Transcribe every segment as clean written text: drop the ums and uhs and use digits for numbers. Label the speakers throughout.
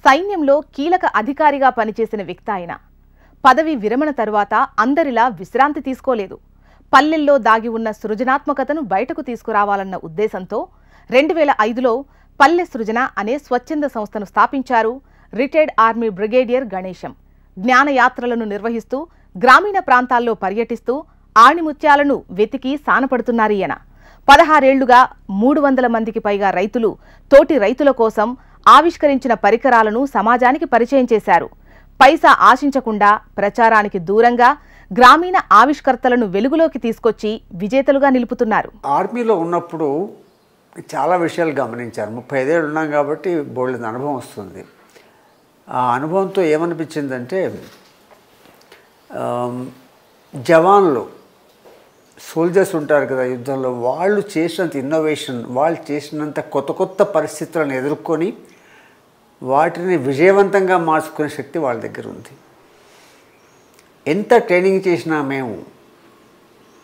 Speaker 1: సైన్యంలో కీలక అధికారిగా పనిచేసిన వ్యక్తి ఆయన. పదవి విరమణ తరువాత అందరిలా విశ్రాంతి తీసుకోలేదు. పల్లెల్లో దాగి ఉన్న సృజనాత్మకతను బయటకు తీసుకురావాలన్న ఉద్దేశంతో 2005లో పల్లె సృజన అనే స్వచ్ఛంద సంస్థను స్థాపించారు రిటైర్డ్ ఆర్మీ బ్రిగేడియర్ గణేశం. జ్ఞానయాత్రలను నిర్వహిస్తూ గ్రామీణ ప్రాంతాల్లో పర్యటిస్తూ ఆణిముత్యాలను వెతికి సానపడుతున్నారు ఈయన. 16 ఏళ్లుగా 300 మందికి పైగా రైతులు తోటి రైతుల కోసం ఆవిష్కరించిన పరికరాలను సమాజానికి పరిచయం చేశారు. పైసా ఆశించకుండా ప్రచారానికి దూరంగా గ్రామీణ ఆవిష్కర్తలను వెలుగులోకి తీసుకొచ్చి విజేతలుగా నిలుపుతున్నారు.
Speaker 2: ఆర్మీలో ఉన్నప్పుడు చాలా విషయాలు గమనించారు. 35 ఏళ్ళు ఉన్నాం కాబట్టి బోల్డ్ అనుభవం వస్తుంది. ఆ అనుభవంతో ఏమనిపించిందంటే జవాన్లు సోల్జర్స్ ఉంటారు కదా యుద్ధంలో, వాళ్ళు చేసినంత ఇన్నోవేషన్, వాళ్ళు చేసినంత కొత్త కొత్త పరిస్థితులను ఎదుర్కొని వాటిని విజయవంతంగా మార్చుకునే శక్తి వాళ్ళ దగ్గర ఉంది. ఎంత ట్రైనింగ్ చేసినా మేము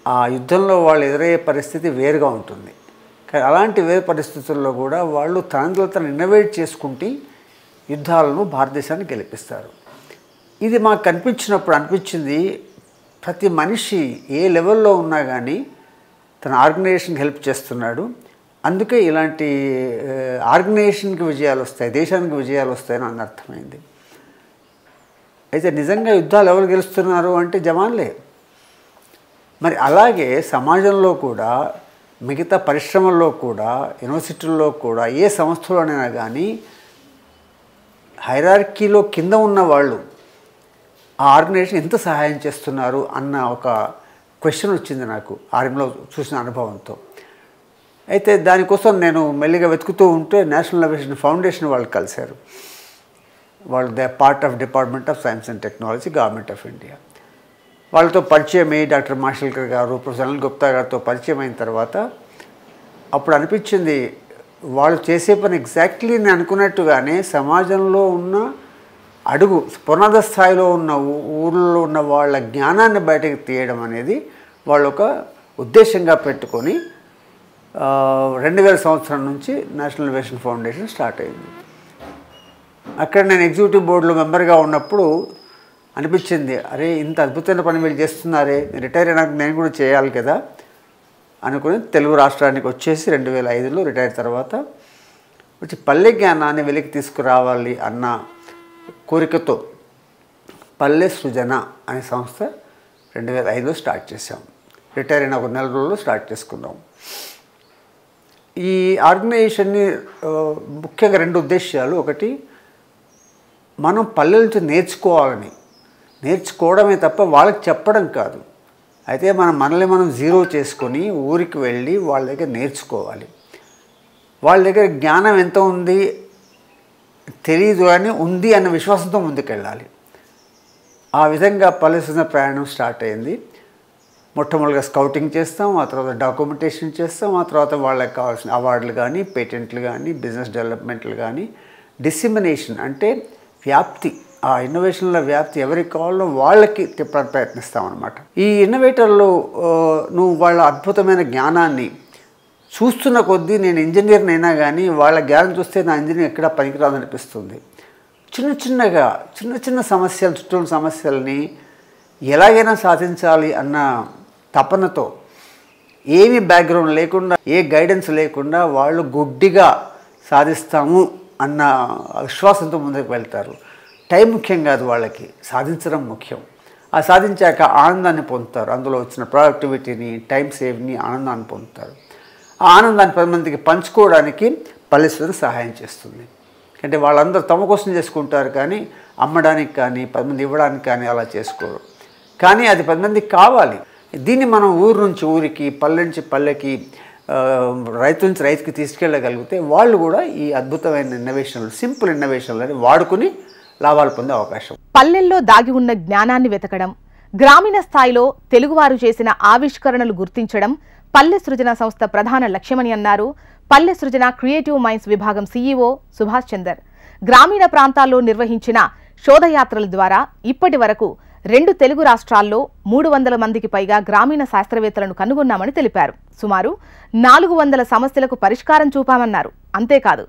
Speaker 2: ఆ యుద్ధంలో వాళ్ళు ఎదురయ్యే పరిస్థితి వేరుగా ఉంటుంది. కానీ అలాంటి వేరు పరిస్థితుల్లో కూడా వాళ్ళు తనంతలో తను ఇన్నోవేట్ చేసుకుంటూ యుద్ధాలను భారతదేశాన్ని గెలిపిస్తారు. ఇది మాకు కనిపించినప్పుడు అనిపించింది, ప్రతి మనిషి ఏ లెవెల్లో ఉన్నా కానీ తన ఆర్గనైజేషన్కి హెల్ప్ చేస్తున్నాడు. అందుకే ఇలాంటి ఆర్గనైజేషన్కి విజయాలు వస్తాయి, దేశానికి విజయాలు వస్తాయని అని అర్థమైంది. అయితే నిజంగా యుద్ధాలు ఎవరు గెలుస్తున్నారు అంటే జవాన్లే. మరి అలాగే సమాజంలో కూడా, మిగతా పరిశ్రమల్లో కూడా, యూనివర్సిటీల్లో కూడా, ఏ సంస్థలోనైనా కానీ హైరార్కీలో కింద ఉన్న వాళ్ళు ఆ ఆర్గనైజేషన్ ఎంత సహాయం చేస్తున్నారు అన్న ఒక క్వశ్చన్ వచ్చింది నాకు ఆర్మీలో చూసిన అనుభవంతో. అయితే దానికోసం నేను మెల్లిగా వెతుకుతూ ఉంటే నేషనల్ ఇన్నోవేషన్ ఫౌండేషన్ వాళ్ళు కలిశారు. వాళ్ళు they part of department of science and technology, government of India. వాళ్ళతో పరిచయం అయ్యి డాక్టర్ మాషల్కర్ గారు, ప్రొఫెసర్ అనిల్ గుప్తా గారితో పరిచయం అయిన తర్వాత అప్పుడు అనిపించింది, వాళ్ళు చేసే పని ఎగ్జాక్ట్లీ నేను అనుకున్నట్టుగానే సమాజంలో ఉన్న అడుగు పునాద స్థాయిలో ఉన్న ఊళ్ళో ఉన్న వాళ్ళ జ్ఞానాన్ని బయటకు తీయడం అనేది వాళ్ళు ఒక ఉద్దేశంగా పెట్టుకొని 2000 సంవత్సరం నుంచి నేషనల్ ఇన్నోవేషన్ ఫౌండేషన్ స్టార్ట్ అయింది. అక్కడ నేను ఎగ్జిక్యూటివ్ బోర్డులో మెంబర్గా ఉన్నప్పుడు అనిపించింది, అరే ఇంత అద్భుతమైన పని వీళ్ళు చేస్తున్నారే, రిటైర్ అయినాక నేను కూడా చేయాలి కదా అనుకుని తెలుగు రాష్ట్రానికి వచ్చేసి 2005లో రిటైర్ తర్వాత వచ్చి పల్లె జ్ఞానాన్ని వెలికి తీసుకురావాలి అన్న కోరికతో పల్లె సృజన అనే సంస్థ 2005లో స్టార్ట్ చేసాం. రిటైర్ అయిన ఒక నెల రోజుల్లో స్టార్ట్ చేసుకున్నాం. ఈ ఆర్గనైజేషన్ని ముఖ్యంగా 2 ఉద్దేశాలు. ఒకటి, మనం పల్లెల నుంచి నేర్చుకోవడమే తప్ప వాళ్ళకి చెప్పడం కాదు. అయితే మనల్ని మనం జీరో చేసుకొని ఊరికి వెళ్ళి వాళ్ళ దగ్గర నేర్చుకోవాలి. వాళ్ళ దగ్గర జ్ఞానం ఎంత ఉంది తెలీదు అని ఉంది అన్న విశ్వాసంతో ముందుకెళ్ళాలి. ఆ విధంగా పల్లె సృజన ప్రయాణం స్టార్ట్ అయింది. మొట్టమొదటిగా స్కౌటింగ్ చేస్తాం, ఆ తర్వాత డాక్యుమెంటేషన్ చేస్తాం, ఆ తర్వాత వాళ్ళకి కావాల్సిన అవార్డులు కానీ, పేటెంట్లు కానీ, బిజినెస్ డెవలప్మెంట్లు కానీ, డిసిమినేషన్ అంటే వ్యాప్తి, ఆ ఇన్నోవేషన్ల వ్యాప్తి ఎవరికి కావాలో వాళ్ళకి తిప్పడానికి ప్రయత్నిస్తామన్నమాట. ఈ ఇన్నోవేటర్లు నువ్వు వాళ్ళ అద్భుతమైన జ్ఞానాన్ని చూస్తున్న కొద్దీ, నేను ఇంజనీర్ని అయినా కానీ వాళ్ళ జ్ఞానం చూస్తే నా ఇంజనీర్ ఎక్కడా పనికిరాదనిపిస్తుంది. చిన్న చిన్న సమస్యలు, చుట్టూ సమస్యల్ని ఎలాగైనా సాధించాలి అన్న తపనతో, ఏమీ బ్యాక్గ్రౌండ్ లేకుండా, ఏ గైడెన్స్ లేకుండా వాళ్ళు గుడ్డిగా సాధిస్తాము అన్న విశ్వాసంతో ముందుకు వెళ్తారు. టైం ముఖ్యం కాదు, వాళ్ళకి సాధించడం ముఖ్యం. ఆ సాధించాక ఆనందాన్ని పొందుతారు. అందులో వచ్చిన ప్రొడక్టివిటీని, టైం సేవ్ని, ఆనందాన్ని పొందుతారు. ఆ ఆనందాన్ని 10 మందికి పంచుకోవడానికి పల్లె సృజన సహాయం చేస్తుంది. అంటే వాళ్ళందరూ తమ కోసం చేసుకుంటారు కానీ అమ్మడానికి కానీ 10 మంది ఇవ్వడానికి కానీ అలా చేసుకోరు. కానీ అది 10 మందికి కావాలి. దీన్ని మనం ఊరు నుంచి ఊరికి, పల్లె నుంచి పల్లెకి, రైతు నుంచి రైతుకి తీసుకెళ్ళగలిగితే వాళ్ళు కూడా ఈ అద్భుతమైన ఇన్నోవేషన్లు, సింపుల్ ఇన్నోవేషన్లని వాడుకుని లాభాలు పొందే అవకాశం.
Speaker 1: పల్లెల్లో దాగి ఉన్న జ్ఞానాన్ని వెతకడం, గ్రామీణ స్థాయిలో తెలుగువారు చేసిన ఆవిష్కరణలు గుర్తించడం పల్లె సృజన సంస్థ ప్రధాన లక్ష్యమని అన్నారు పల్లె సృజన క్రియేటివ్ మైండ్స్ విభాగం CEO సుభాష్ చందర్. గ్రామీణ ప్రాంతాల్లో నిర్వహించిన శోధయాత్రల ద్వారా ఇప్పటి వరకు 2 తెలుగు రాష్ట్రాల్లో 300 మందికి పైగా గ్రామీణ శాస్త్రవేత్తలను కనుగొన్నామని తెలిపారు. సుమారు 400 సమస్యలకు పరిష్కారం చూపామన్నారు. అంతేకాదు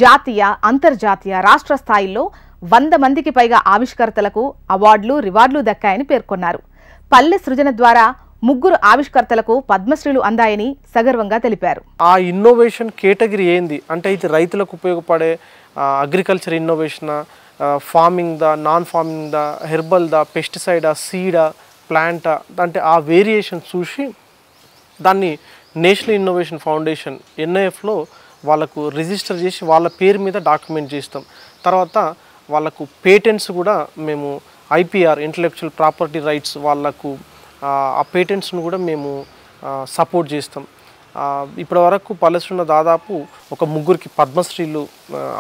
Speaker 1: జాతీయ, అంతర్జాతీయ, రాష్ట్ర స్థాయిల్లో 100 మందికి పైగా ఆవిష్కర్తలకు అవార్డులు, రివార్డులు దక్కాయని పేర్కొన్నారు. పల్లె సృజన ద్వారా 3 ఆవిష్కర్తలకు పద్మశ్రీలు అందాయని సగర్వంగా తెలిపారు.
Speaker 3: ఆ ఇన్నోవేషన్ కేటగిరీ ఏంది అంటే ఇది రైతులకు ఉపయోగపడే అగ్రికల్చర్ ఇన్నోవేషన్, ఫార్మింగ్ దా, నాన్ ఫార్మింగ్ దా, హెర్బల్ దా, పెస్టిసైడా, సీడా, ప్లాంటా అంటే ఆ వేరియేషన్ చూసి దాన్ని నేషనల్ ఇన్నోవేషన్ ఫౌండేషన్ NIFలో వాళ్ళకు రిజిస్టర్ చేసి వాళ్ళ పేరు మీద డాక్యుమెంట్ చేస్తాం. తర్వాత వాళ్ళకు పేటెంట్స్ కూడా మేము IPR ఇంటలెక్చువల్ ప్రాపర్టీ రైట్స్ వాళ్ళకు ఆ పేటెంట్స్ను కూడా మేము సపోర్ట్ చేస్తాం. ఇప్పటి వరకు పల్లెసృజన దాదాపు ఒక 3కి పద్మశ్రీలు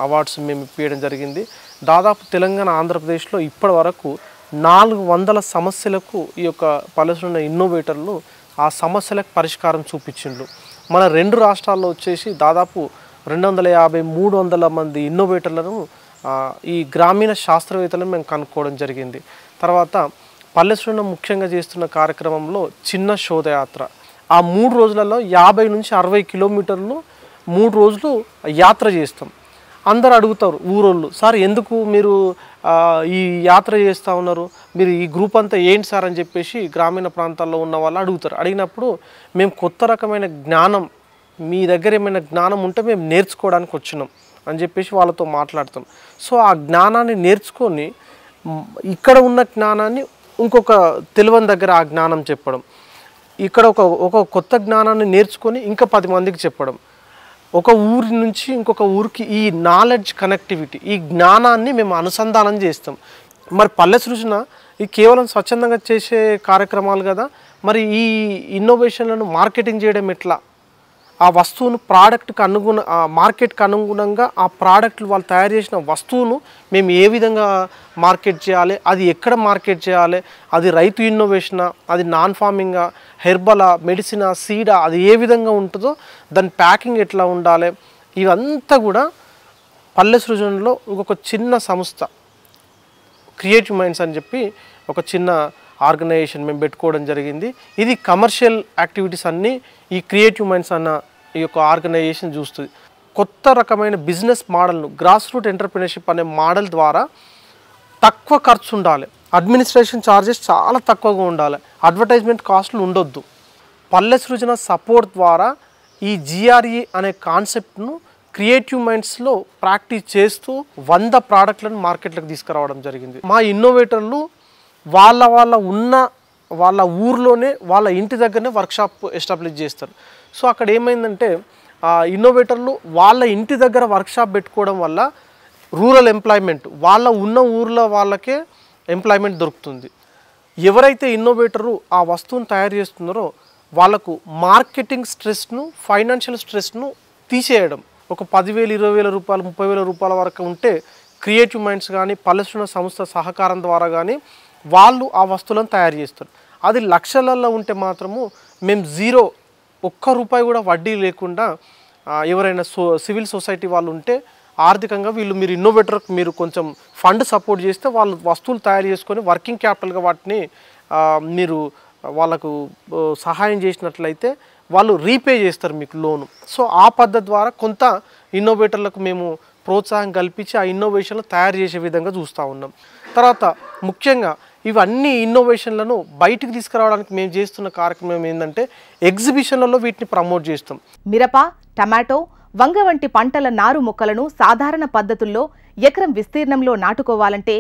Speaker 3: అవార్డ్స్ మేము ఇప్పించడం జరిగింది. దాదాపు తెలంగాణ, ఆంధ్రప్రదేశ్లో ఇప్పటి వరకు 400 సమస్యలకు ఈ యొక్క పల్లెసృజన ఇన్నోవేటర్లు ఆ సమస్యలకు పరిష్కారం చూపించిండ్రు. మన 2 రాష్ట్రాల్లో వచ్చేసి దాదాపు 250-300 మంది ఇన్నోవేటర్లను ఈ గ్రామీణ శాస్త్రవేత్తలను మేము కనుక్కోవడం జరిగింది. తర్వాత పల్లెసృజన ముఖ్యంగా చేస్తున్న కార్యక్రమంలో చిన్న శోధయాత్ర. ఆ 3 రోజులలో 50-60 కిలోమీటర్లు 3 రోజులు యాత్ర చేస్తాం. అందరు అడుగుతారు ఊరోళ్ళు, సార్ ఎందుకు మీరు ఈ యాత్ర చేస్తూ ఉన్నారు, మీరు ఈ గ్రూప్ అంతా ఏంటి సార్ అని చెప్పేసి గ్రామీణ ప్రాంతాల్లో ఉన్న వాళ్ళు అడుగుతారు. అడిగినప్పుడు మేము కొత్త రకమైన జ్ఞానం, మీ దగ్గర ఏమైనా జ్ఞానం ఉంటే మేము నేర్చుకోవడానికి వచ్చినాం అని చెప్పేసి వాళ్ళతో మాట్లాడతాం. సో ఆ జ్ఞానాన్ని నేర్చుకొని ఇక్కడ ఉన్న జ్ఞానాన్ని ఇంకొక తెలియని దగ్గర ఆ జ్ఞానం చెప్పడం, ఇక్కడ ఒక కొత్త జ్ఞానాన్ని నేర్చుకొని ఇంకా 10 మందికి చెప్పడం, ఒక ఊరి నుంచి ఇంకొక ఊరికి ఈ నాలెడ్జ్ కనెక్టివిటీ, ఈ జ్ఞానాన్ని మేము అనుసంధానం చేస్తాం. మరి పల్లె సృజన ఇది కేవలం స్వచ్ఛందంగా చేసే కార్యక్రమాలు కదా, మరి ఈ ఇన్నోవేషన్లను మార్కెటింగ్ చేయడం ఎట్లా, ఆ వస్తువును ప్రోడక్ట్కి మార్కెట్కి అనుగుణంగా ఆ ప్రోడక్ట్లు వాళ్ళు తయారు చేసిన వస్తువును మేము ఏ విధంగా మార్కెట్ చేయాలి, అది ఎక్కడ మార్కెట్ చేయాలి, అది రైతు ఇన్నోవేషనా, అది నాన్ ఫార్మింగా, హెర్బలా, మెడిసినా, సీడా, అది ఏ విధంగా ఉంటుందో దాని ప్యాకింగ్ ఎట్లా ఉండాలి, ఇవంతా కూడా పల్లె సృజనలో ఇంకొక చిన్న సంస్థ క్రియేటివ్ మైండ్స్ అని చెప్పి ఒక చిన్న ఆర్గనైజేషన్ మేము పెట్టుకోవడం జరిగింది. ఇది కమర్షియల్ యాక్టివిటీస్ అన్నీ ఈ క్రియేటివ్ మైండ్స్ అన్న ఈ యొక్క ఆర్గనైజేషన్ చూస్తుంది. కొత్త రకమైన బిజినెస్ మోడల్ను, గ్రాస్ రూట్ ఎంటర్‌ప్రెన్యూర్‌షిప్ అనే మోడల్ ద్వారా తక్కువ ఖర్చు ఉండాలి, అడ్మినిస్ట్రేషన్ ఛార్జెస్ చాలా తక్కువగా ఉండాలి, అడ్వర్టైజ్మెంట్ కాస్ట్లు ఉండొద్దు. పల్లె సృజన సపోర్ట్ ద్వారా ఈ GRE అనే కాన్సెప్ట్ను క్రియేటివ్ మైండ్స్లో ప్రాక్టీస్ చేస్తూ 100 ప్రోడక్ట్లను మార్కెట్లోకి తీసుకురావడం జరిగింది. మా ఇన్నోవేటర్లు వాళ్ళ ఊర్లోనే వాళ్ళ ఇంటి దగ్గరనే వర్క్షాప్ ఎస్టాబ్లిష్ చేస్తారు. సో అక్కడ ఏమైందంటే ఇన్నోవేటర్లు వాళ్ళ ఇంటి దగ్గర వర్క్షాప్ పెట్టుకోవడం వల్ల రూరల్ ఎంప్లాయ్మెంట్, వాళ్ళ ఉన్న ఊర్లో వాళ్ళకే ఎంప్లాయ్మెంట్ దొరుకుతుంది. ఎవరైతే ఇన్నోవేటరు ఆ వస్తువును తయారు చేస్తున్నారో వాళ్ళకు మార్కెటింగ్ స్ట్రెస్ను, ఫైనాన్షియల్ స్ట్రెస్ను తీసేయడం. ఒక 10,000, 20,000 రూపాయలు, 30,000 రూపాయల వరకు ఉంటే క్రియేటివ్ మైండ్స్ కానీ పల్లె సృజన సంస్థ సహకారం ద్వారా కానీ వాళ్ళు ఆ వస్తువులను తయారు చేస్తారు. అది లక్షలలో ఉంటే మాత్రము మేము జీరో, 1 రూపాయి కూడా వడ్డీ లేకుండా ఎవరైనా సివిల్ సొసైటీ వాళ్ళు ఉంటే ఆర్థికంగా మీరు ఇన్నోవేటర్కి మీరు కొంచెం ఫండ్ సపోర్ట్ చేస్తే వాళ్ళు వస్తువులు తయారు చేసుకొని వర్కింగ్ క్యాపిటల్గా వాటిని మీరు వాళ్ళకు సహాయం చేసినట్లయితే వాళ్ళు రీపే చేస్తారు మీకు లోను. సో ఆ పద్ధతి ద్వారా కొంత ఇన్నోవేటర్లకు మేము ప్రోత్సాహం కల్పించి ఆ ఇన్నోవేషన్లు తయారు చేసే విధంగా చూస్తూ ఉన్నాం. తర్వాత ముఖ్యంగా ఇవన్నీ ఇన్నోవేషన్లను బయటికి తీసుకురావడానికి మేము చేస్తున్న కార్యక్రమం ఏంటంటే ఎగ్జిబిషన్లలో వీటిని ప్రమోట్ చేస్తాం.
Speaker 1: మిరప, టమాటో, వంగ వంటి పంటల నారు మొక్కలను సాధారణ పద్ధతుల్లో ఎకరం విస్తీర్ణంలో నాటుకోవాలంటే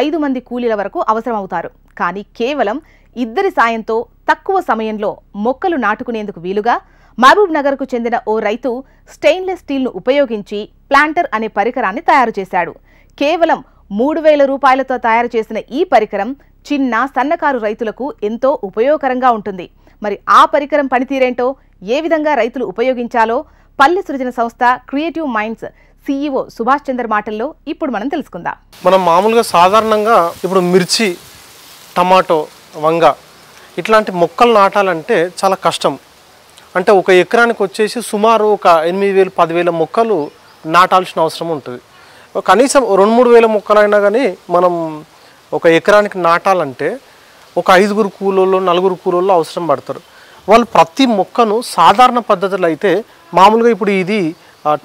Speaker 1: 5 మంది కూలీల వరకు అవసరమవుతారు. కానీ కేవలం 2 సాయంతో తక్కువ సమయంలో మొక్కలు నాటుకునేందుకు వీలుగా మహబూబ్ నగర్కు చెందిన ఓ రైతు స్టెయిన్లెస్ స్టీల్ను ఉపయోగించి ప్లాంటర్ అనే పరికరాన్ని తయారు చేశాడు. కేవలం 3,000 రూపాయలతో తయారు చేసిన ఈ పరికరం చిన్న, సన్నకారు రైతులకు ఎంతో ఉపయోగకరంగా ఉంటుంది. మరి ఆ పరికరం పనితీరేంటో, ఏ విధంగా రైతులు ఉపయోగించాలో పల్లె సృజన సంస్థ క్రియేటివ్ మైండ్స్ CEO సుభాష్ చంద్ర మాటల్లో ఇప్పుడు మనం తెలుసుకుందాం.
Speaker 3: మనం మామూలుగా సాధారణంగా ఇప్పుడు మిర్చి, టమాటో, వంగ ఇట్లాంటి మొక్కలు నాటాలంటే చాలా కష్టం. అంటే ఒక ఎకరానికి వచ్చేసి సుమారు ఒక 8,000, 10,000 మొక్కలు నాటాల్సిన అవసరం ఉంటుంది. కనీసం 2-3 వేల మొక్కలైనా కానీ మనం ఒక ఎకరానికి నాటాలంటే ఒక 5 కూలోళ్ళు 4 కూలోళ్ళు అవసరం పడతారు. వాళ్ళు ప్రతి మొక్కను సాధారణ పద్ధతిలో అయితే మామూలుగా ఇప్పుడు ఇది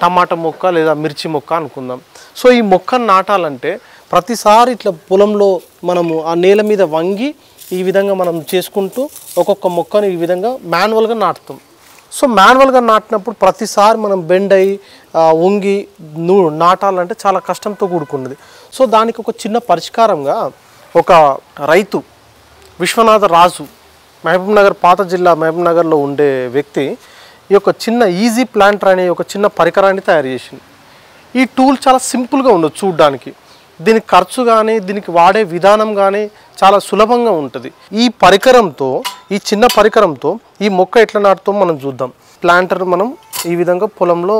Speaker 3: టమాటా మొక్క లేదా మిర్చి మొక్క అనుకుందాం. సో ఈ మొక్కను నాటాలంటే ప్రతిసారి ఇట్లా పొలంలో మనము ఆ నేల మీద వంగి ఈ విధంగా మనం చేసుకుంటూ ఒక్కొక్క మొక్కను ఈ విధంగా మాన్యువల్గా నాటుతాం. సో మాన్యువల్గా నాటినప్పుడు ప్రతిసారి మనం బెండ్ అయ్యి వంగి నాటాలంటే చాలా కష్టంతో కూడుకున్నది. సో దానికి ఒక చిన్న పరిష్కారంగా ఒక రైతు విశ్వనాథ రాజు మహబూబ్ నగర్ పాత జిల్లా మహబూబ్ నగర్లో ఉండే వ్యక్తి ఈ యొక్క చిన్న ఈజీ ప్లాంటర్ అనే ఒక చిన్న పరికరాన్ని తయారు చేసింది. ఈ టూల్ చాలా సింపుల్గా ఉండదు చూడడానికి, దీనికి ఖర్చు కానీ దీనికి వాడే విధానం కానీ చాలా సులభంగా ఉంటుంది. ఈ పరికరంతో ఈ చిన్న పరికరంతో ఈ మొక్క ఎట్లా నాటుతాం మనం చూద్దాం. ప్లాంటర్ మనం ఈ విధంగా పొలంలో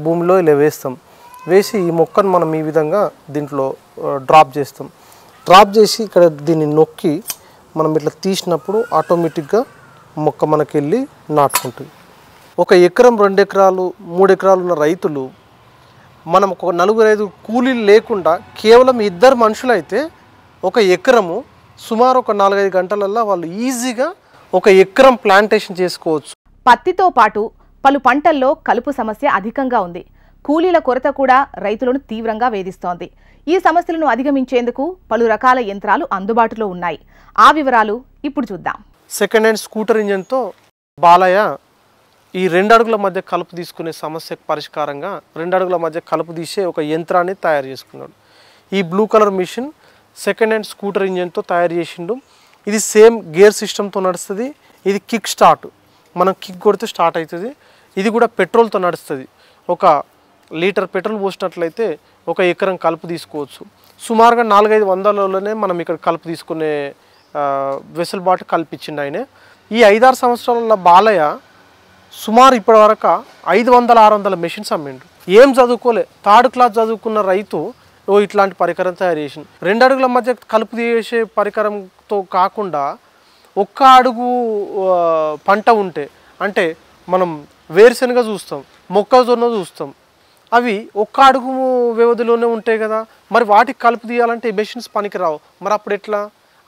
Speaker 3: భూమిలో ఇలా వేస్తాం. వేసి ఈ మొక్కను మనం ఈ విధంగా దీంట్లో డ్రాప్ చేస్తాం. డ్రాప్ చేసి ఇక్కడ దీన్ని నొక్కి మనం ఇట్లా తీసినప్పుడు ఆటోమేటిక్గా మొక్క మనకి వెళ్ళి నాటుకుంటుంది. 1 ఎకరం 2 ఎకరాలు 3 ఎకరాలు ఉన్న రైతులు మనం ఒక 4-5 కూలీలు లేకుండా కేవలం 2 మనుషులు అయితే 1 ఎకరము సుమారు ఒక 4-5 గంటలల్లో వాళ్ళు ఈజీగా 1 ఎకరం ప్లాంటేషన్ చేసుకోవచ్చు.
Speaker 1: పత్తితో పాటు పలు పంటల్లో కలుపు సమస్య అధికంగా ఉంది. కూలీల కొరత కూడా రైతులను తీవ్రంగా వేధిస్తోంది. ఈ సమస్యలను అధిగమించేందుకు పలు రకాల యంత్రాలు అందుబాటులో ఉన్నాయి. ఆ వివరాలు ఇప్పుడు చూద్దాం.
Speaker 3: సెకండ్ హ్యాండ్ స్కూటర్ ఇంజన్తో బాలయ్య ఈ 2 అడుగుల మధ్య కలుపు తీసుకునే సమస్యకు పరిష్కారంగా 2 అడుగుల మధ్య కలుపు తీసే ఒక యంత్రాన్ని తయారు చేసుకున్నాడు. ఈ blue colour machine second hand scooter ఇంజన్తో తయారు చేసిండు. ఇది సేమ్ గేర్ సిస్టమ్తో నడుస్తుంది. ఇది కిక్ స్టార్ట్, మనం కిక్ కొడితే స్టార్ట్ అవుతుంది. ఇది కూడా పెట్రోల్తో నడుస్తుంది. 1 లీటర్ పెట్రోల్ పోసినట్లయితే 1 ఎకరం కలుపు తీసుకోవచ్చు. సుమారుగా 4-5 వందలలోనే మనం ఇక్కడ కలుపు తీసుకునే వెసులుబాటు కల్పించింది ఆయన. ఈ 5-6 సంవత్సరాల బాలయ్య సుమారు ఇప్పటి వరకు 500-600 మెషిన్స్ అమ్మిండు. ఏం చదువుకోలే, 3rd క్లాస్ చదువుకున్న రైతు ఇట్లాంటి పరికరం తయారు చేసిండు. 2 అడుగుల మధ్య కలుపు తీసే పరికరంతో కాకుండా 1 అడుగు పంట ఉంటే, అంటే మనం వేరుశనగ చూస్తాం, మొక్కజొన్న చూస్తాం, అవి 1 అడుగు వ్యవధిలోనే ఉంటాయి కదా. మరి వాటికి కలుపు తీయాలంటే మెషిన్స్ పనికిరావు. మరి అప్పుడు ఎట్లా?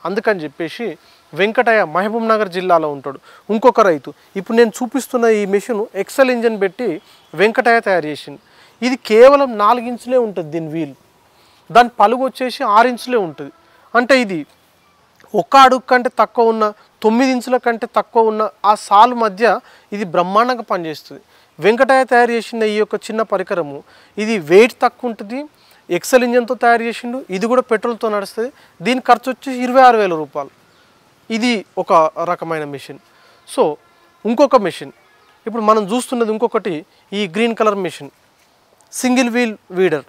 Speaker 3: అందుకని చెప్పేసి వెంకటయ్య మహబూబ్ నగర్ జిల్లాలో ఉంటాడు, ఇంకొక రైతు. ఇప్పుడు నేను చూపిస్తున్న ఈ మెషిన్ ఎక్సెల్ ఇంజన్ పెట్టి వెంకటయ్య తయారు చేసింది. ఇది కేవలం 4 ఇంచులే ఉంటుంది దీని వీల్, దాని పలుగు వచ్చేసి 6 ఇంచులే ఉంటుంది. అంటే ఇది 1 అడుగు కంటే తక్కువ ఉన్న 9 ఇంచుల కంటే తక్కువ ఉన్న ఆ సాలు మధ్య ఇది బ్రహ్మాండంగా పనిచేస్తుంది. వెంకటయ్య తయారు చేసిన ఈ యొక్క చిన్న పరికరము ఇది వెయిట్ తక్కువ ఉంటుంది, ఎక్సెల్ ఇంజన్తో తయారు చేసిండు. ఇది కూడా పెట్రోల్తో నడుస్తుంది. దీని ఖర్చు వచ్చి 26,000 రూపాయలు. ఇది ఒక రకమైన మెషిన్. సో ఇంకొక మెషిన్ ఇప్పుడు మనం చూస్తున్నది ఇంకొకటి, ఈ green colour machine single wheel weeder.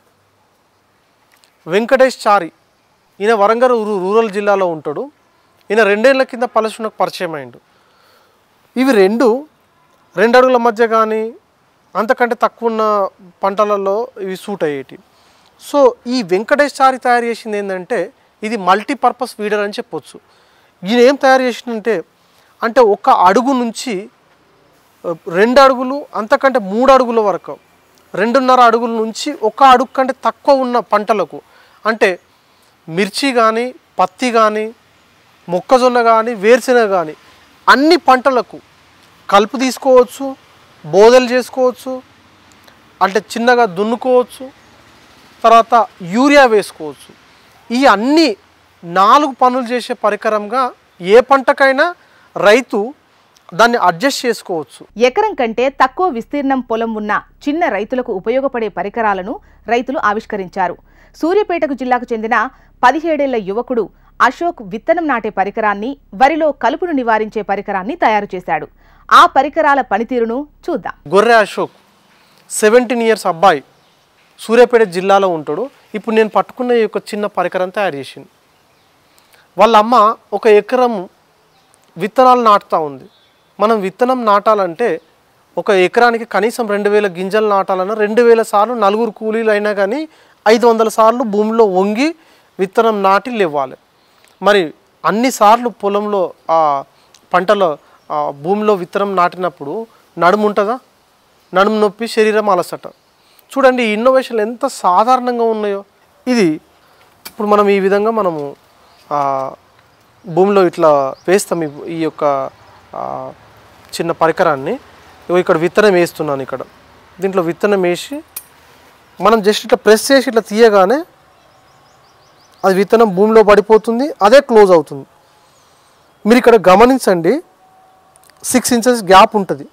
Speaker 3: Venkatesh Chari, ఈయన వరంగల్ రూరల్ జిల్లాలో ఉంటాడు. ఈయన 2 ఏళ్ల కింద పలసునకు పరిచయం అయిండు. ఇవి 2 అడుగుల మధ్య కానీ అంతకంటే తక్కువ ఉన్న పంటలలో ఇవి సూట్ అయ్యేటి. సో ఈ వెంకటేష్ చారి తయారు చేసింది ఏంటంటే ఇది మల్టీపర్పస్ వీడర్ అని చెప్పొచ్చు. ఈయన ఏం తయారు చేసిందంటే, అంటే 1 అడుగు నుంచి 2 అడుగులు అంతకంటే 3 అడుగుల వరకు, 2.5 అడుగుల నుంచి 1 అడుగు కంటే తక్కువ ఉన్న పంటలకు, అంటే మిర్చి కానీ పత్తి కానీ మొక్కజొన్న కానీ వేరుశెనగ కానీ అన్ని పంటలకు కలుపు తీసుకోవచ్చు, బోదెలు చేసుకోవచ్చు, అంటే చిన్నగా దున్నుకోవచ్చు, తర్వాత యూరియా వేసుకోవచ్చు. ఈ అన్ని 4 పనులు చేసే పరికరంగా ఏ పంటకైనా రైతు దాన్ని అడ్జస్ట్ చేసుకోవచ్చు.
Speaker 1: ఎకరం కంటే తక్కువ విస్తీర్ణం పొలం ఉన్న చిన్న రైతులకు ఉపయోగపడే పరికరాలను రైతులు ఆవిష్కరించారు. సూర్యాపేటకు జిల్లాకు చెందిన 17 ఏళ్ల యువకుడు అశోక్ విత్తనం నాటే పరికరాన్ని, వరిలో కలుపును నివారించే పరికరాన్ని తయారు చేశాడు. ఆ పరికరాల పనితీరును చూద్దాం.
Speaker 3: గొర్రె అశోక్ 17 ఇయర్స్ అబ్బాయి, సూర్యాపేట జిల్లాలో ఉంటాడు. ఇప్పుడు నేను పట్టుకున్న ఈ యొక్క చిన్న పరికరం తయారు చేసింది. వాళ్ళ అమ్మ 1 ఎకరం విత్తనాలు నాటుతూ ఉంది. మనం విత్తనం నాటాలంటే 1 ఎకరానికి కనీసం 2,000 గింజలు నాటాలన్నా 2,000 సార్లు 4 కూలీలు అయినా కానీ 500 సార్లు భూమిలో వంగి విత్తనం నాటి లేవాలి. మరి అన్నిసార్లు పొలంలో పంటలో భూమిలో విత్తనం నాటినప్పుడు నడుము ఉంటుందా? నడుము నొప్పి, శరీరం అలసట. చూడండి ఈ ఇన్నోవేషన్లు ఎంత సాధారణంగా ఉన్నాయో. ఇది ఇప్పుడు మనం ఈ విధంగా మనము భూమిలో ఇట్లా వేస్తాం ఈ యొక్క చిన్న పరికరాన్ని. ఇక్కడ విత్తనం వేస్తున్నాను. ఇక్కడ దీంట్లో విత్తనం వేసి మనం జస్ట్ ఇట్లా ప్రెస్ చేసి ఇట్లా తీయగానే అది విత్తనం భూమిలో పడిపోతుంది, అదే క్లోజ్ అవుతుంది. మీరు ఇక్కడ గమనించండి, 6 inches గ్యాప్ ఉంటుంది.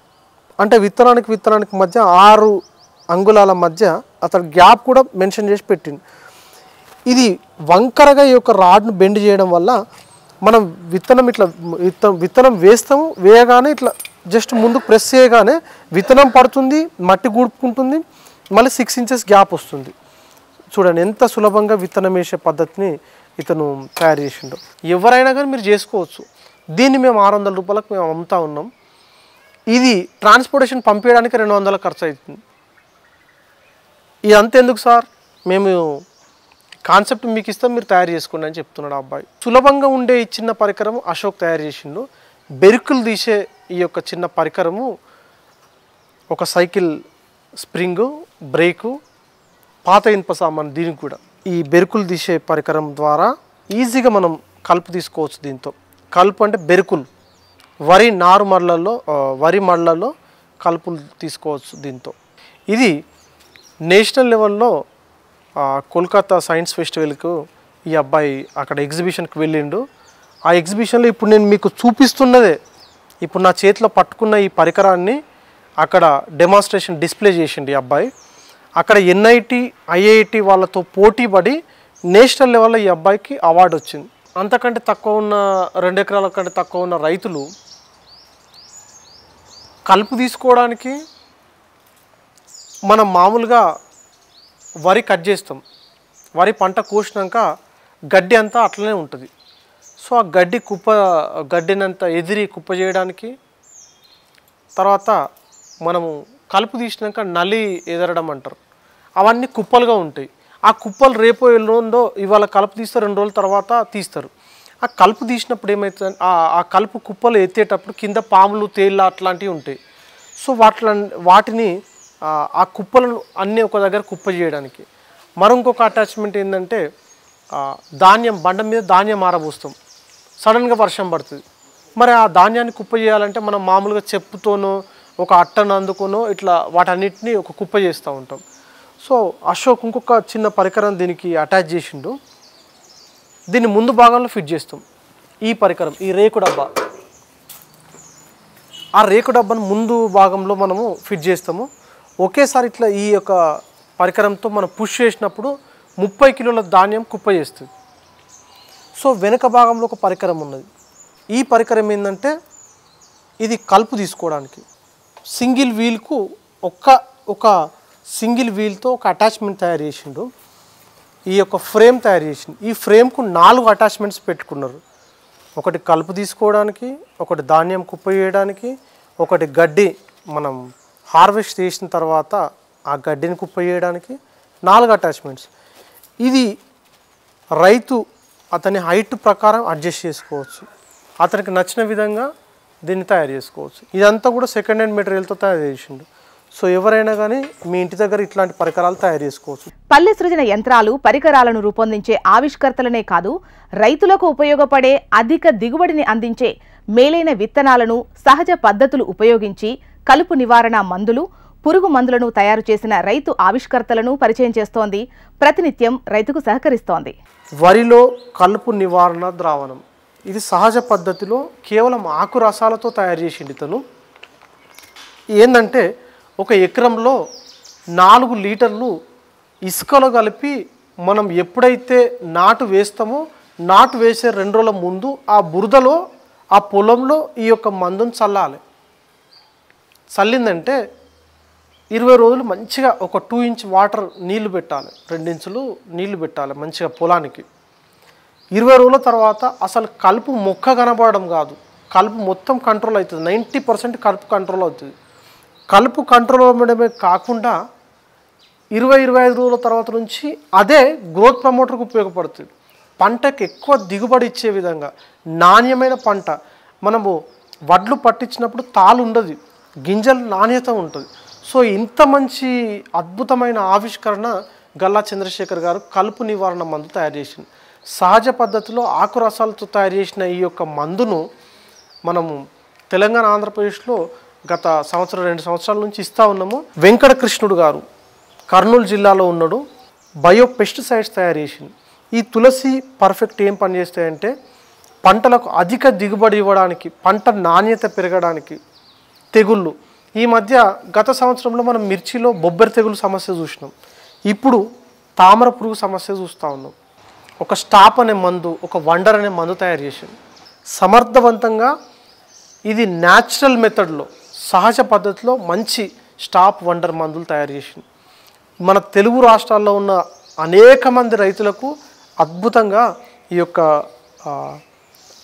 Speaker 3: అంటే విత్తనానికి మధ్య 6 అంగుళాల మధ్య అతను గ్యాప్ కూడా మెన్షన్ చేసి పెట్టింది. ఇది వంకరగా ఈ యొక్క రాడ్ను బెండ్ చేయడం వల్ల మనం విత్తనం వేస్తాము, వేయగానే ఇట్లా జస్ట్ ముందుకు ప్రెస్ చేయగానే విత్తనం పడుతుంది, మట్టి గూడుకుంటుంది, మళ్ళీ 6 inches గ్యాప్ వస్తుంది. చూడండి ఎంత సులభంగా విత్తనం వేసే పద్ధతిని ఇతను తయారు చేసిండు. ఎవరైనా కానీ మీరు చేసుకోవచ్చు. దీన్ని మేము 600 రూపాయలకు మేము అమ్ముతా ఉన్నాం. ఇది ట్రాన్స్పోర్టేషన్ పంపించడానికి 200 ఖర్చు అవుతుంది. ఇదంతా ఎందుకు సార్, మేము కాన్సెప్ట్ మీకు ఇస్తాం, మీరు తయారు చేసుకోండి అని చెప్తున్నాడు ఆ అబ్బాయి. సులభంగా ఉండే ఈ చిన్న పరికరం అశోక్ తయారు చేసిండు. బెరుకులు తీసే ఈ యొక్క చిన్న పరికరము ఒక సైకిల్ స్ప్రింగు, బ్రేకు, పాత ఇనుప సామాన్. దీనికి కూడా ఈ బెరుకులు తీసే పరికరం ద్వారా ఈజీగా మనం కలుపు తీసుకోవచ్చు. దీంతో కలుపు అంటే బెరుకులు, వరి మళ్ళల్లో కలుపులు తీసుకోవచ్చు దీంతో. ఇది నేషనల్ లెవెల్లో కోల్కతా సైన్స్ ఫెస్టివల్కు ఈ అబ్బాయి అక్కడ ఎగ్జిబిషన్కి వెళ్ళిండు. ఆ ఎగ్జిబిషన్లో ఇప్పుడు నేను మీకు చూపిస్తున్నదే, ఇప్పుడు నా చేతిలో పట్టుకున్న ఈ పరికరాన్ని అక్కడ డెమాన్స్ట్రేషన్ డిస్ప్లే చేసిండు ఈ అబ్బాయి. అక్కడ NIT, IIT వాళ్ళతో పోటీ పడి నేషనల్ లెవెల్లో ఈ అబ్బాయికి అవార్డు వచ్చింది. అంతకంటే తక్కువ ఉన్న 2 ఎకరాల కంటే తక్కువ ఉన్న రైతులు కలుపు తీసుకోవడానికి మనం మామూలుగా వరి కట్ చేస్తాం. వరి పంట కోసినాక గడ్డి అంతా అట్లనే ఉంటుంది. సో ఆ గడ్డినంతా ఎదిరి కుప్ప చేయడానికి, తర్వాత మనము కలుపు తీసినాక నలి ఎదరడం అంటారు, అవన్నీ కుప్పలుగా ఉంటాయి. ఆ కుప్పలు రేపో ఎల్లుండో ఇవాళ కలుపు తీస్తారు, 2 రోజుల తర్వాత తీస్తారు. ఆ కలుపు తీసినప్పుడు ఏమవుతుంది, ఆ కలుపు కుప్పలు ఎత్తేటప్పుడు కింద పాములు, తేళ్ళ అట్లాంటివి ఉంటాయి. సో వాటిని ఆ కుప్పలను అన్నీ ఒక దగ్గర కుప్ప చేయడానికి. మరొక అటాచ్మెంట్ ఏంటంటే ధాన్యం, బండ మీద ధాన్యం ఆరబోస్తాం, సడన్గా వర్షం పడుతుంది. మరి ఆ ధాన్యాన్ని కుప్ప చేయాలంటే మనం మామూలుగా చెప్పుతోనో ఒక అట్టను అందుకోనో ఇట్లా వాటన్నిటిని ఒక కుప్ప చేస్తూ ఉంటాం. సో అశోక్ ఇంకొక చిన్న పరికరం దీనికి అటాచ్ చేసిండు. దీన్ని ముందు భాగంలో ఫిట్ చేస్తాం. ఈ పరికరం, ఈ రేకు డబ్బా, ఆ రేకు డబ్బాను ముందు భాగంలో మనము ఫిట్ చేస్తాము. ఒకేసారి ఇట్లా ఈ యొక్క పరికరంతో మనం పుష్ చేసినప్పుడు 30 కిలోల ధాన్యం కుప్ప చేస్తుంది. సో వెనుక భాగంలో ఒక పరికరం ఉన్నది. ఈ పరికరం ఏంటంటే ఇది కలుపు తీసుకోవడానికి. సింగిల్ వీల్కు ఒక సింగిల్ వీల్తో ఒక అటాచ్మెంట్ తయారు చేసిండు. ఈ యొక్క ఫ్రేమ్ తయారు చేసిండు. ఈ ఫ్రేమ్కు 4 అటాచ్మెంట్స్ పెట్టుకున్నారు. ఒకటి కలుపు తీసుకోవడానికి, ఒకటి ధాన్యం కుప్ప చేయడానికి, ఒకటి గడ్డి మనం హార్వెస్ట్ చేసిన తర్వాత ఆ గడ్డిని కుప్ప చేయడానికి 4 అటాచ్మెంట్స్. ఇది రైతు అతని హైట్ ప్రకారం అడ్జస్ట్ చేసుకోవచ్చు, అతనికి నచ్చిన విధంగా దీన్ని తయారు చేసుకోవచ్చు. ఇదంతా కూడా సెకండ్ హ్యాండ్ మెటీరియల్తో తయారు చేసిండు. సో ఎవరైనా కానీ మీ ఇంటి దగ్గర ఇట్లాంటి పరికరాలు తయారు చేసుకోవచ్చు.
Speaker 1: పల్లె సృజన యంత్రాలు, పరికరాలను రూపొందించే ఆవిష్కర్తలనే కాదు, రైతులకు ఉపయోగపడే అధిక దిగుబడిని అందించే మేలైన విత్తనాలను, సహజ పద్ధతులు ఉపయోగించి కలుపు నివారణ మందులు, పురుగు మందులను తయారు చేసిన రైతు ఆవిష్కర్తలను పరిచయం చేస్తోంది. ప్రతినిత్యం రైతుకు సహకరిస్తోంది.
Speaker 3: వరిలో కలుపు నివారణ ద్రావణం, ఇది సహజ పద్ధతిలో కేవలం ఆకు రసాలతో తయారు చేసింది ఇతను. ఏంటంటే ఒక ఎకరంలో 4 లీటర్లు ఇసుకలో కలిపి మనం ఎప్పుడైతే నాటు వేస్తామో నాటు వేసే 2 రోజుల ముందు ఆ బురదలో, ఆ పొలంలో ఈ యొక్క మందును చల్లాలి. చల్లిందంటే 20 రోజులు మంచిగా ఒక 2 ఇంచ్ వాటర్ నీళ్లు పెట్టాలి, 2 ఇంచులు నీళ్లు పెట్టాలి మంచిగా పొలానికి. 20 రోజుల తర్వాత అసలు కలుపు మొక్క కనబడడం కాదు, కలుపు మొత్తం కంట్రోల్ అవుతుంది. 90% కలుపు కంట్రోల్ అవుతుంది. కలుపు కంట్రోల్ అవ్వడమే కాకుండా 20-25 రోజుల తర్వాత నుంచి అదే గ్రోత్ ప్రమోటర్కి ఉపయోగపడుతుంది. పంటకు ఎక్కువ దిగుబడి ఇచ్చే విధంగా నాణ్యమైన పంట. మనము వడ్లు పట్టించినప్పుడు తాలు ఉండదు, గింజలు నాణ్యత ఉంటుంది. సో ఇంత మంచి అద్భుతమైన ఆవిష్కరణ గల్లా చంద్రశేఖర్ గారు కలుపు నివారణ మందు తయారు చేసింది. సహజ పద్ధతిలో ఆకు రసాలతో తయారు చేసిన ఈ యొక్క మందును మనము తెలంగాణ ఆంధ్రప్రదేశ్లో గత సంవత్సరం 2 సంవత్సరాల నుంచి ఇస్తూ ఉన్నాము. వెంకటకృష్ణుడు గారు కర్నూలు జిల్లాలో ఉన్నాడు, బయో పెస్టిసైడ్స్ తయారు చేసింది. ఈ తులసి పర్ఫెక్ట్ ఏం పనిచేస్తాయంటే పంటలకు అధిక దిగుబడి ఇవ్వడానికి, పంట నాణ్యత పెరగడానికి, తెగుళ్ళు. ఈ మధ్య గత సంవత్సరంలో మనం మిర్చిలో బొబ్బెర తెగులు సమస్య చూసినాం, ఇప్పుడు తామర పురుగు సమస్య చూస్తూ ఉన్నాం. ఒక స్టాప్ అనే మందు, ఒక వండర్ అనే మందు తయారు చేసింది. సమర్థవంతంగా ఇది న్యాచురల్ మెథడ్లో, సహజ పద్ధతిలో మంచి స్టాప్ వండర్ మందులు తయారు చేసింది. మన తెలుగు రాష్ట్రాల్లో ఉన్న అనేక మంది రైతులకు అద్భుతంగా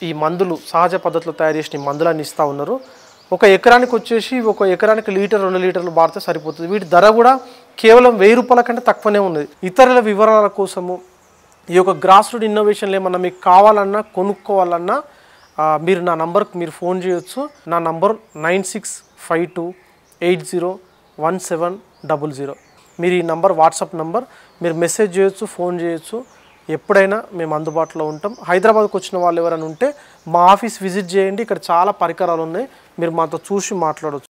Speaker 3: ఈ మందులు సహజ పద్ధతిలో తయారు చేసిన ఈ మందులన్నీ ఇస్తూ ఉన్నారు. ఒక ఎకరానికి వచ్చేసి 1 ఎకరానికి లీటర్ 2 లీటర్లు వాడితే సరిపోతుంది. వీటి ధర కూడా కేవలం 1000 రూపాయల కంటే తక్కువనే ఉన్నది. ఇతరుల వివరాల కోసము ఈ యొక్క గ్రాస్ రూట్ ఇన్నోవేషన్లు ఏమన్నా మీకు కావాలన్నా కొనుక్కోవాలన్నా మీరు నా నంబర్కి మీరు ఫోన్ చేయొచ్చు. నా నంబర్ 9652801700. మీరు ఈ నంబర్ వాట్సాప్ నంబర్, మీరు మెసేజ్ చేయొచ్చు, ఫోన్ చేయొచ్చు, ఎప్పుడైనా మేము అందుబాటులో ఉంటాం. హైదరాబాద్కి వచ్చిన వాళ్ళు ఎవరైనా ఉంటే మా ఆఫీస్ విజిట్ చేయండి. ఇక్కడ చాలా పరికరాలు ఉన్నాయి, మీరు మాతో చూసి మాట్లాడవచ్చు.